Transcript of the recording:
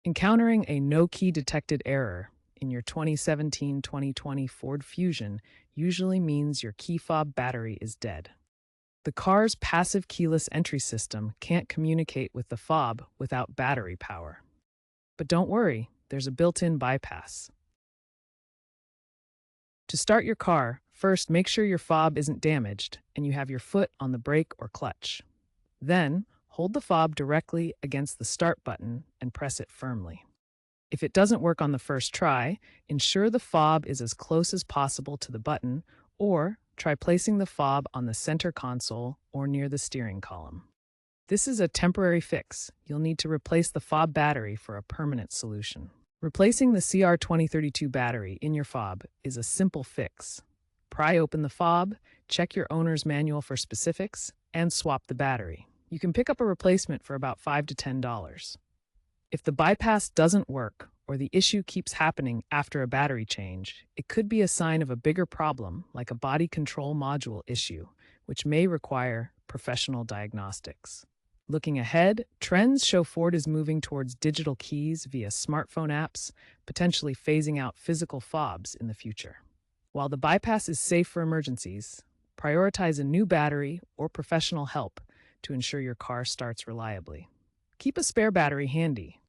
Encountering a no-key detected error in your 2017-2020 Ford Fusion usually means your key fob battery is dead. The car's passive keyless entry system can't communicate with the fob without battery power. But don't worry, there's a built-in bypass. To start your car, first make sure your fob isn't damaged and you have your foot on the brake or clutch. Then, hold the fob directly against the start button and press it firmly. If it doesn't work on the first try, ensure the fob is as close as possible to the button, or try placing the fob on the center console or near the steering column. This is a temporary fix. You'll need to replace the fob battery for a permanent solution. Replacing the CR2032 battery in your fob is a simple fix. Pry open the fob, check your owner's manual for specifics, and swap the battery. You can pick up a replacement for about $5 to $10. If the bypass doesn't work or the issue keeps happening after a battery change, it could be a sign of a bigger problem like a body control module issue, which may require professional diagnostics. Looking ahead, trends show Ford is moving towards digital keys via smartphone apps, potentially phasing out physical fobs in the future. While the bypass is safe for emergencies, prioritize a new battery or professional help to ensure your car starts reliably. Keep a spare battery handy.